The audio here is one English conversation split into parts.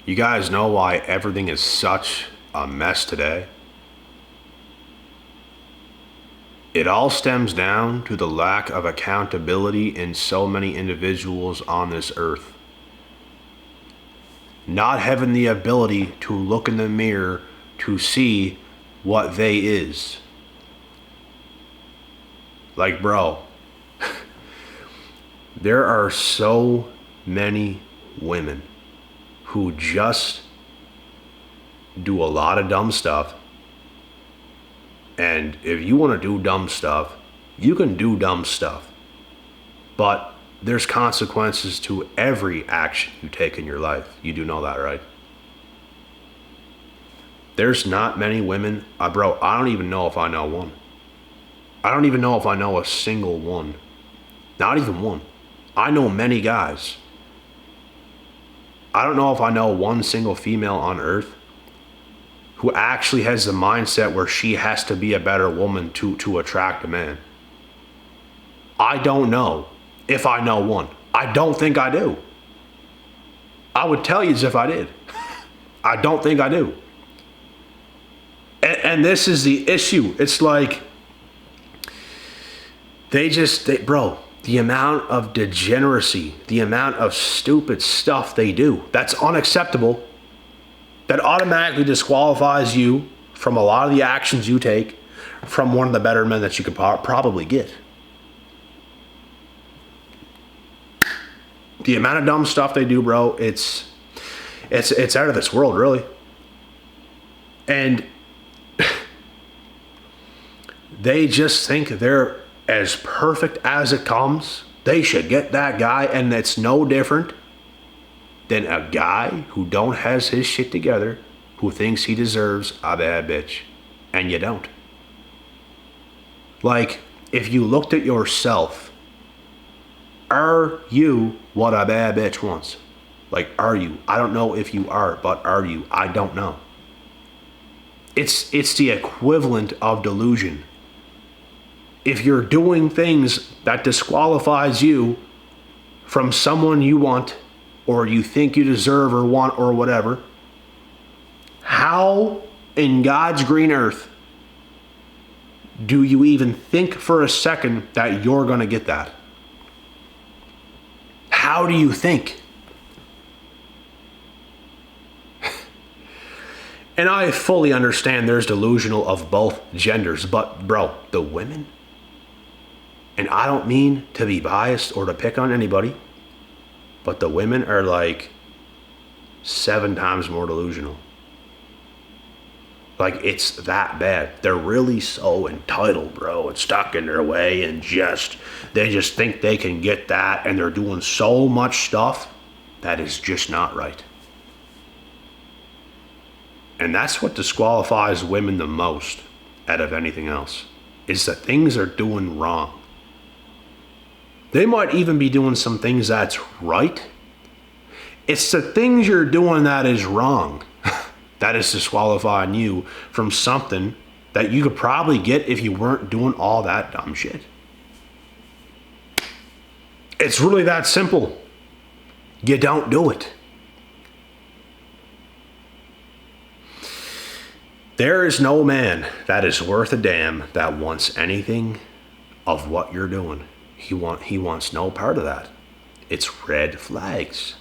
You guys know why everything is such a mess today? It all stems down to the lack of accountability in so many individuals on this earth. Not having the ability to look in the mirror to see what they is. Like, bro, there are so many women who just do a lot of dumb stuff. And if you want to do dumb stuff, you can do dumb stuff. But there's consequences to every action you take in your life. You do know that, right? There's not many women, bro, I don't even know if I know one. I don't even know if I know a single one. Not even one. I know many guys. I don't know if I know one single female on earth who actually has the mindset where she has to be a better woman to attract a man. I don't know if I know one. I don't think I do. I would tell you as if I did. I don't think I do. And this is the issue. It's like, bro, the amount of degeneracy, the amount of stupid stuff they do, that's unacceptable. That automatically disqualifies you from a lot of the actions you take from one of the better men that you could probably get. The amount of dumb stuff they do, bro, it's out of this world, really. And they just think they're as perfect as it comes. They should get that guy, and it's no different than a guy who don't has his shit together, who thinks he deserves a bad bitch, and you don't. Like, if you looked at yourself, are you what a bad bitch wants? Like, are you? I don't know if you are, but are you? I don't know. It's the equivalent of delusion. If you're doing things that disqualifies you from someone you want, or you think you deserve or want or whatever, how in God's green earth do you even think for a second that you're going to get that? How do you think? And I fully understand there's delusional of both genders, but bro, the women, and I don't mean to be biased or to pick on anybody, but the women are like 7 times more delusional. Like, it's that bad. They're really so entitled, bro, and stuck in their way, and they just think they can get that, and they're doing so much stuff that is just not right. And that's what disqualifies women the most out of anything else, is that things are doing wrong. They might even be doing some things that's right. It's the things you're doing that is wrong that is disqualifying you from something that you could probably get if you weren't doing all that dumb shit. It's really that simple. You don't do it. There is no man that is worth a damn that wants anything of what you're doing. He wants no part of that. It's red flags.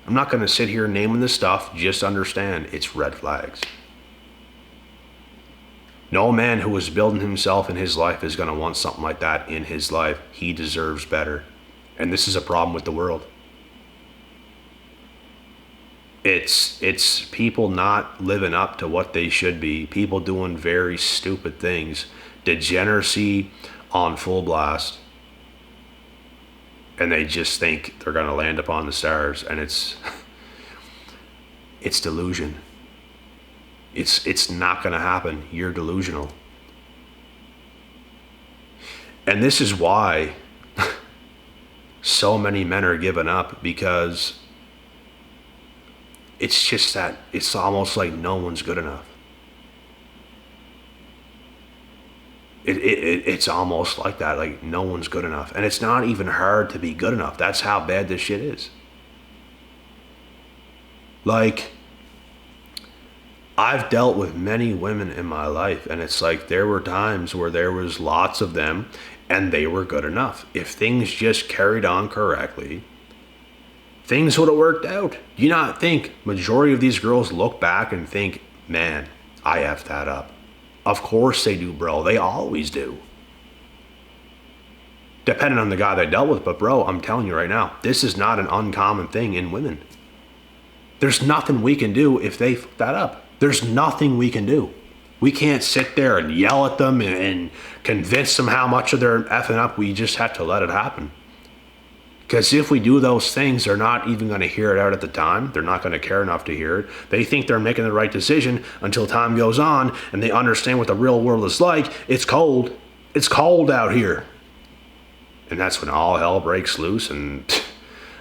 I'm not going to sit here naming the stuff. Just understand it's red flags. No man who is building himself in his life is going to want something like that in his life. He deserves better. And this is a problem with the world. It's people not living up to what they should be. People doing very stupid things. Degeneracy on full blast. And they just think they're going to land upon the stars. And it's delusion. It's not going to happen. You're delusional. And this is why so many men are giving up, because it's just that it's almost like no one's good enough. It's almost like that, like no one's good enough. And it's not even hard to be good enough. That's how bad this shit is. Like, I've dealt with many women in my life, and it's like there were times where there was lots of them and they were good enough. If things just carried on correctly, things would have worked out. Do you not think majority of these girls look back and think, man, I effed that up? Of course they do, bro. They always do. Depending on the guy they dealt with. But bro, I'm telling you right now, this is not an uncommon thing in women. There's nothing we can do if they fuck that up. There's nothing we can do. We can't sit there and yell at them and convince them how much of they're effing up. We just have to let it happen. Because if we do those things, they're not even going to hear it out at the time. They're not going to care enough to hear it. They think they're making the right decision until time goes on and they understand what the real world is like. It's cold. It's cold out here. And that's when all hell breaks loose and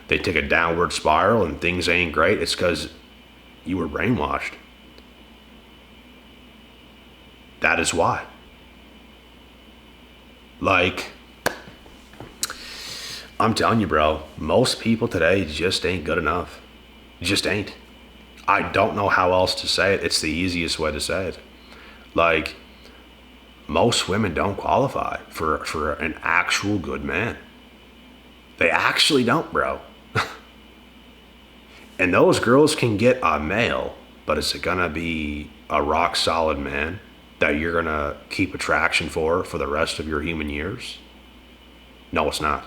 they take a downward spiral and things ain't great. It's because you were brainwashed. That is why. Like, I'm telling you, bro, most people today just ain't good enough. Just ain't. I don't know how else to say it. It's the easiest way to say it. Like, most women don't qualify for an actual good man. They actually don't, bro. And those girls can get a male, but is it gonna be a rock solid man that you're gonna keep attraction for the rest of your human years? No, it's not.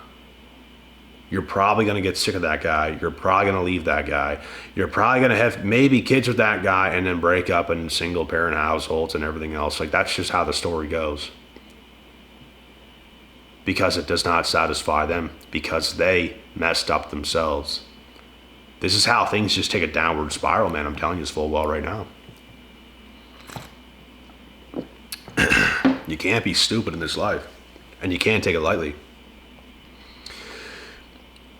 You're probably gonna get sick of that guy. You're probably gonna leave that guy. You're probably gonna have maybe kids with that guy and then break up in single parent households and everything else. Like, that's just how the story goes. Because it does not satisfy them, because they messed up themselves. This is how things just take a downward spiral, man. I'm telling you this full well right now. You can't be stupid in this life, and you can't take it lightly.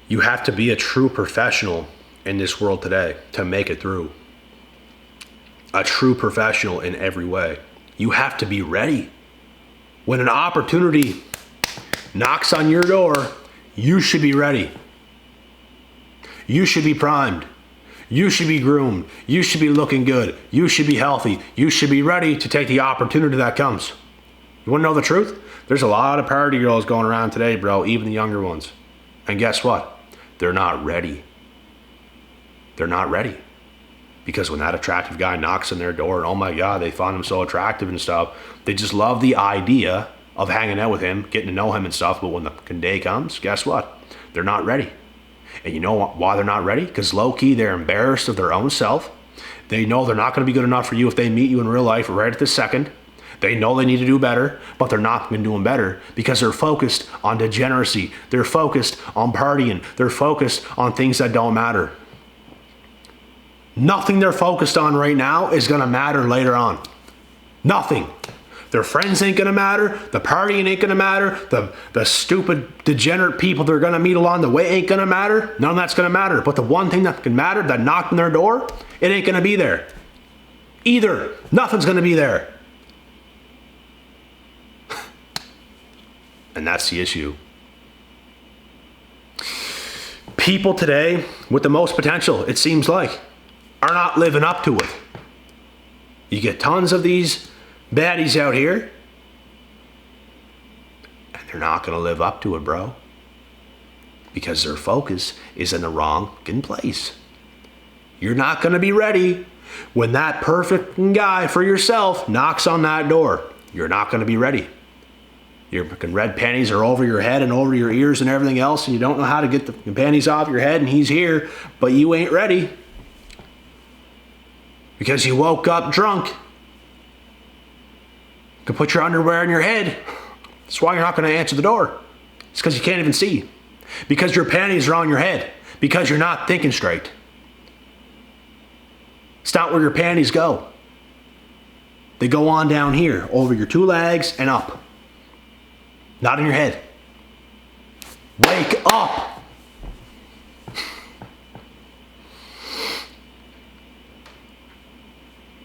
You have to be a true professional in this world today to make it through. A true professional in every way. You have to be ready. When an opportunity knocks on your door, you should be ready. You should be primed. You should be groomed. You should be looking good. You should be healthy. You should be ready to take the opportunity that comes. You want to know the truth? There's a lot of party girls going around today, bro, even the younger ones. And guess what? They're not ready. They're not ready. Because when that attractive guy knocks on their door and oh my God, they find him so attractive and stuff, they just love the idea of hanging out with him, getting to know him and stuff. But when the day comes, guess what? They're not ready. And you know why they're not ready? Because low-key, they're embarrassed of their own self. They know they're not going to be good enough for you if they meet you in real life right at this second. They know they need to do better, but they're not going to do them better because they're focused on degeneracy. They're focused on partying. They're focused on things that don't matter. Nothing they're focused on right now is going to matter later on. Nothing. Their friends ain't going to matter. The partying ain't going to matter. The stupid, degenerate people they're going to meet along the way ain't going to matter. None of that's going to matter. But the one thing that can matter, that knocked on their door, it ain't going to be there. Either. Nothing's going to be there. And that's the issue. People today with the most potential, it seems like, are not living up to it. You get tons of these baddies out here, and they're not going to live up to it, bro. Because their focus is in the wrong place. You're not going to be ready when that perfect guy for yourself knocks on that door. You're not going to be ready. Your red panties are over your head and over your ears and everything else, and you don't know how to get the panties off your head, and he's here, but you ain't ready. Because you woke up drunk. You can put your underwear in your head. That's why you're not going to answer the door. It's because you can't even see. Because your panties are on your head. Because you're not thinking straight. It's not where your panties go. They go on down here, over your two legs and up. Not in your head. Wake up.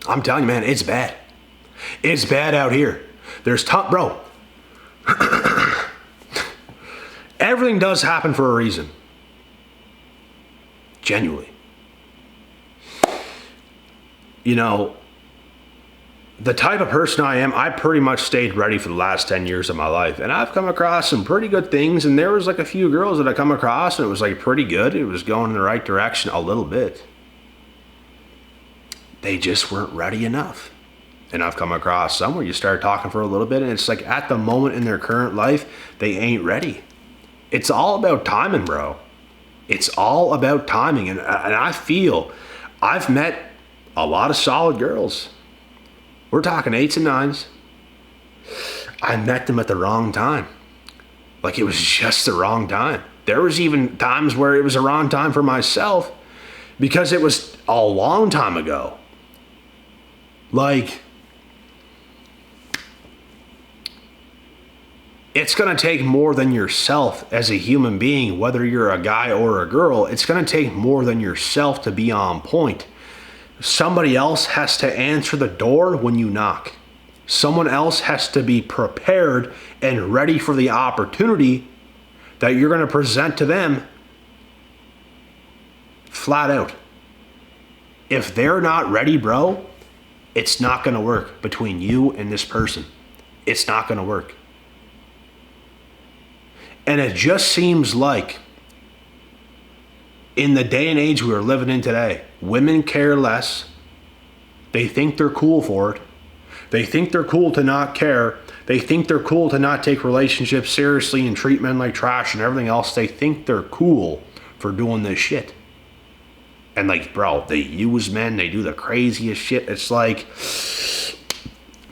I'm telling you, man, it's bad. It's bad out here. There's bro. Everything does happen for a reason. Genuinely. You know, the type of person I am, I pretty much stayed ready for the last 10 years of my life. And I've come across some pretty good things. And there was like a few girls that I come across and it was like pretty good. It was going in the right direction a little bit. They just weren't ready enough. And I've come across some where you start talking for a little bit and it's like at the moment in their current life, they ain't ready. It's all about timing, bro. It's all about timing. And I feel I've met a lot of solid girls. We're talking 8s and 9s. I met them at the wrong time. Like it was just the wrong time. There was even times where it was the wrong time for myself because it was a long time ago. Like, it's going to take more than yourself as a human being, whether you're a guy or a girl. It's going to take more than yourself to be on point. Somebody else has to answer the door when you knock. Someone else has to be prepared and ready for the opportunity that you're going to present to them flat out. If they're not ready, bro, it's not going to work between you and this person. It's not going to work. And it just seems like in the day and age we are living in today, women care less. They think they're cool for it. They think they're cool to not care. They think they're cool to not take relationships seriously and treat men like trash and everything else. They think they're cool for doing this shit. And like, bro, they use men. They do the craziest shit. It's like,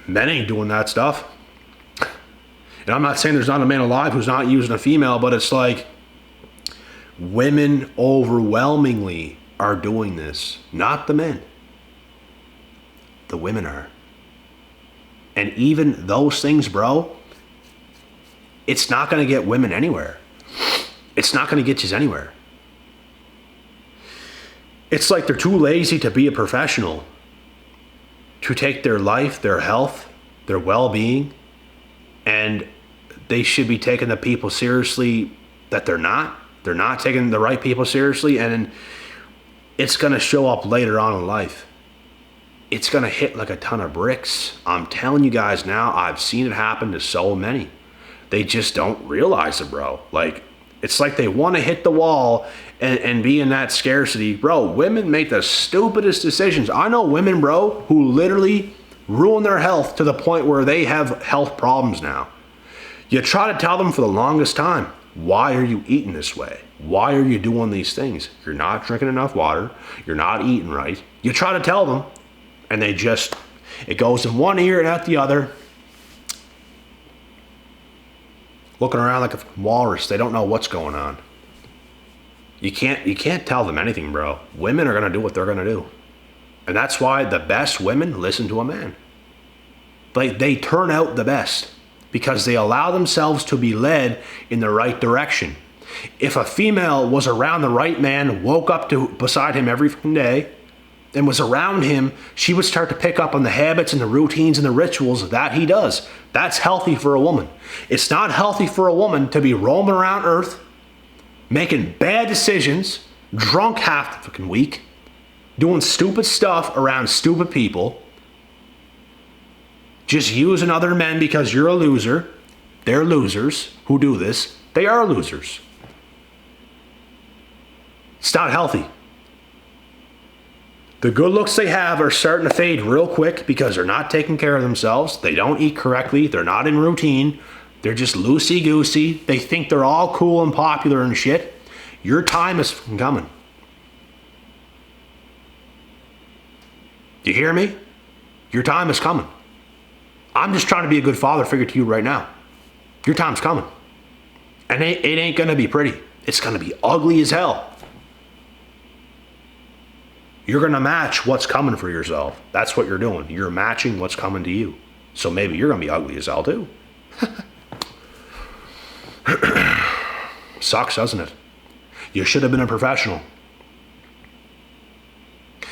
men ain't doing that stuff. And I'm not saying there's not a man alive who's not using a female, but it's like, women overwhelmingly are doing this, not the men. The women are. And even those things, bro, it's not going to get women anywhere. It's not going to get you anywhere. It's like they're too lazy to be a professional, to take their life, their health, their well-being, and they should be taking the people seriously that they're not. They're not taking the right people seriously, and it's going to show up later on in life. It's going to hit like a ton of bricks. I'm telling you guys now, I've seen it happen to so many. They just don't realize it, bro. Like, it's like they want to hit the wall and be in that scarcity. Bro, women make the stupidest decisions. I know women, bro, who literally ruin their health to the point where they have health problems now. You try to tell them for the longest time, why are you eating this way? Why are you doing these things? You're not drinking enough water. You're not eating right. You try to tell them, and they just, it goes in one ear and out the other. Looking around like a walrus. They don't know what's going on. You can't tell them anything, bro. Women are going to do what they're going to do. And that's why the best women listen to a man. Like, they turn out the best because they allow themselves to be led in the right direction. If a female was around the right man, woke up beside him every day, and was around him, she would start to pick up on the habits and the routines and the rituals that he does. That's healthy for a woman. It's not healthy for a woman to be roaming around Earth, making bad decisions, drunk half the fucking week, doing stupid stuff around stupid people, just using other men because you're a loser. They're losers who do this. They are losers. It's not healthy. The good looks they have are starting to fade real quick because they're not taking care of themselves. They don't eat correctly. They're not in routine. They're just loosey-goosey. They think they're all cool and popular and shit. Your time is coming. You hear me? Your time is coming. I'm just trying to be a good father figure to you right now. Your time's coming. And it ain't going to be pretty. It's going to be ugly as hell. You're going to match what's coming for yourself. That's what you're doing. You're matching what's coming to you. So maybe you're going to be ugly as hell too. Sucks, doesn't it? You should have been a professional.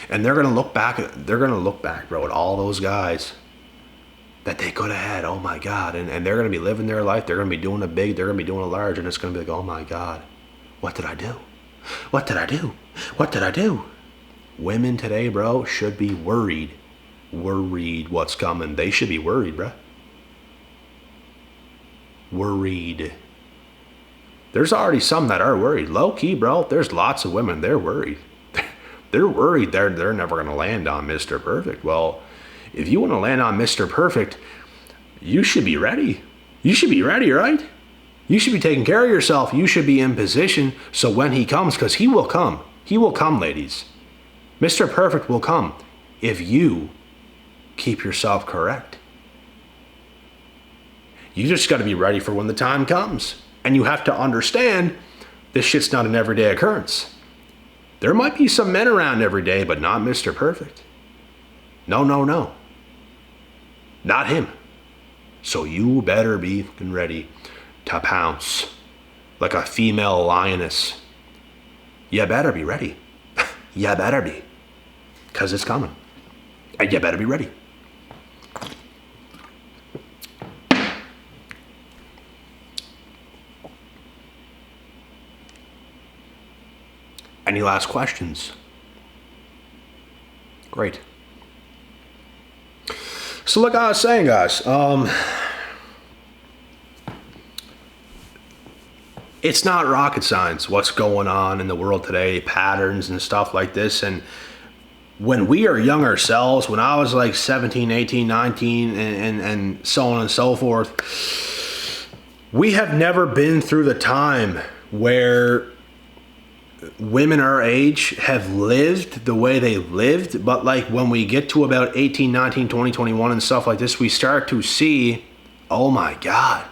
And they're going to look back, bro, at all those guys that they could have had. Oh my God. And they're going to be living their life. They're going to be doing it big. They're going to be doing it large. And it's going to be like, oh my God, what did I do? What did I do? What did I do? Women today, bro, should be worried Worried what's coming. They should be worried, bruh. Worried. There's already some that are worried. Low key, bro. There's lots of women. They're worried. They're worried. They're never going to land on Mr. Perfect. Well, if you want to land on Mr. Perfect, you should be ready. You should be ready, right? You should be taking care of yourself. You should be in position so when he comes, because he will come. He will come, ladies. Mr. Perfect will come if you keep yourself correct. You just got to be ready for when the time comes. And you have to understand this shit's not an everyday occurrence. There might be some men around every day, but not Mr. Perfect. No. Not him. So you better be ready to pounce like a female lioness. You better be ready. You better be. Because it's coming. And you better be ready. Any last questions? Great. So like I was saying, guys, it's not rocket science what's going on in the world today, patterns and stuff like this. And when we are young ourselves, when I was like 17, 18, 19, and so on and so forth, we have never been through the time where women our age have lived the way they lived. But like when we get to about 18, 19, 20, 21 and stuff like this, we start to see, oh my God,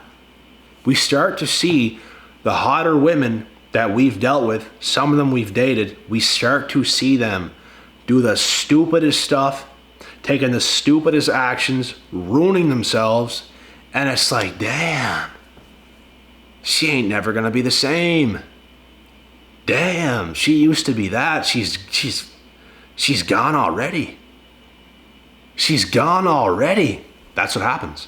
we start to see the hotter women that we've dealt with, some of them we've dated, we start to see them do the stupidest stuff, taking the stupidest actions, ruining themselves. And it's like, damn, she ain't never gonna be the same. Damn, she used to be that. She's gone already. She's gone already. That's what happens.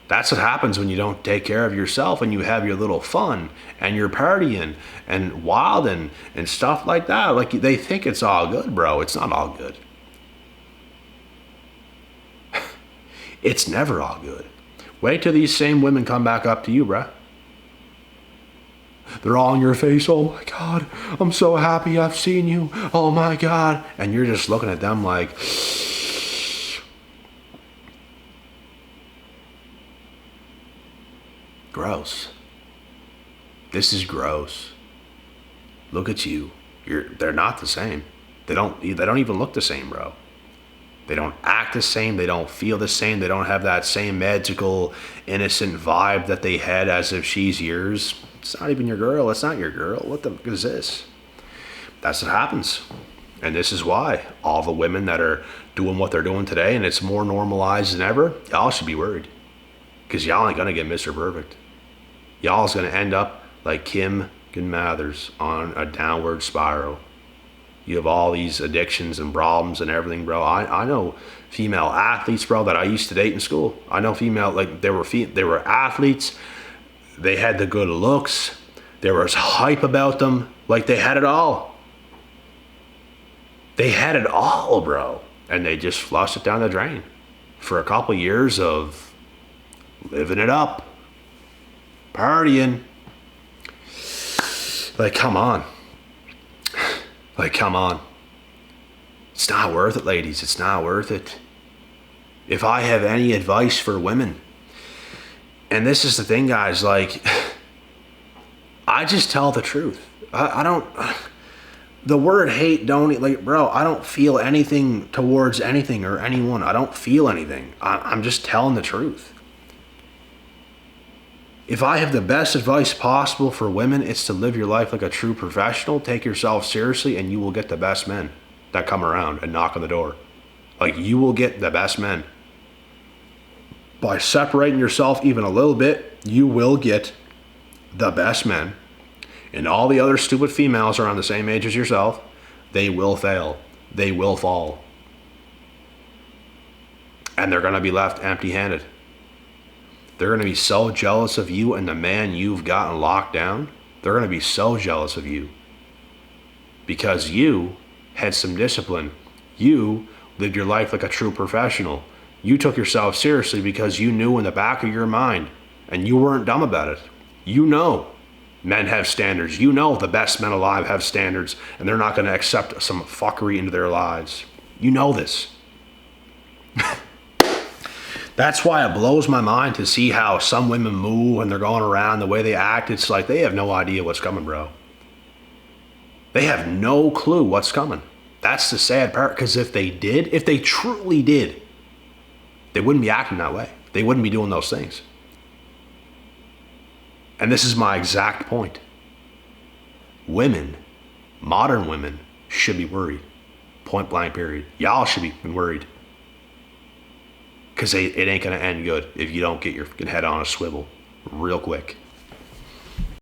That's what happens when you don't take care of yourself and you have your little fun and you're partying and wilding and stuff like that. Like they think it's all good, bro. It's not all good. It's never all good. Wait till these same women come back up to you, bro. They're all in your face. Oh my God, I'm so happy I've seen you. Oh my God. And you're just looking at them like, gross. This is gross. Look at you. They're not the same. They don't even look the same, bro. They don't act the same. They don't feel the same. They don't have that same magical, innocent vibe that they had as if she's yours. It's not even your girl. It's not your girl. What the fuck is this? That's what happens. And this is why all the women that are doing what they're doing today, and it's more normalized than ever, y'all should be worried. Because y'all ain't going to get Mr. Perfect. Y'all's going to end up like Kim Mathers on a downward spiral. You have all these addictions and problems and everything, bro. I know female athletes, bro, that I used to date in school. I know female, like they were athletes. They had the good looks. There was hype about them. Like they had it all. They had it all, bro. And they just flushed it down the drain for a couple years of living it up, partying. Like, come on. Like, come on. It's not worth it, ladies. It's not worth it. If I have any advice for women, and this is the thing, guys, like, I just tell the truth. I don't, the word hate don't, like, bro, I don't feel anything towards anything or anyone. I don't feel anything. I'm just telling the truth. If I have the best advice possible for women, it's to live your life like a true professional, take yourself seriously, and you will get the best men that come around and knock on the door. Like, you will get the best men. By separating yourself even a little bit, you will get the best men. And all the other stupid females are around the same age as yourself. They will fail. They will fall. And they're going to be left empty-handed. They're going to be so jealous of you and the man you've gotten locked down. They're going to be so jealous of you. Because you had some discipline. You lived your life like a true professional. You took yourself seriously because you knew in the back of your mind, and you weren't dumb about it. You know men have standards. You know the best men alive have standards, and they're not going to accept some fuckery into their lives. You know this. That's why it blows my mind to see how some women move when they're going around, the way they act. It's like they have no idea what's coming, bro. They have no clue what's coming. That's the sad part, because if they truly did, they wouldn't be acting that way. They wouldn't be doing those things. And this is my exact point. Women, modern women, should be worried. Point blank period. Y'all should be worried. Because it ain't going to end good if you don't get your head on a swivel real quick.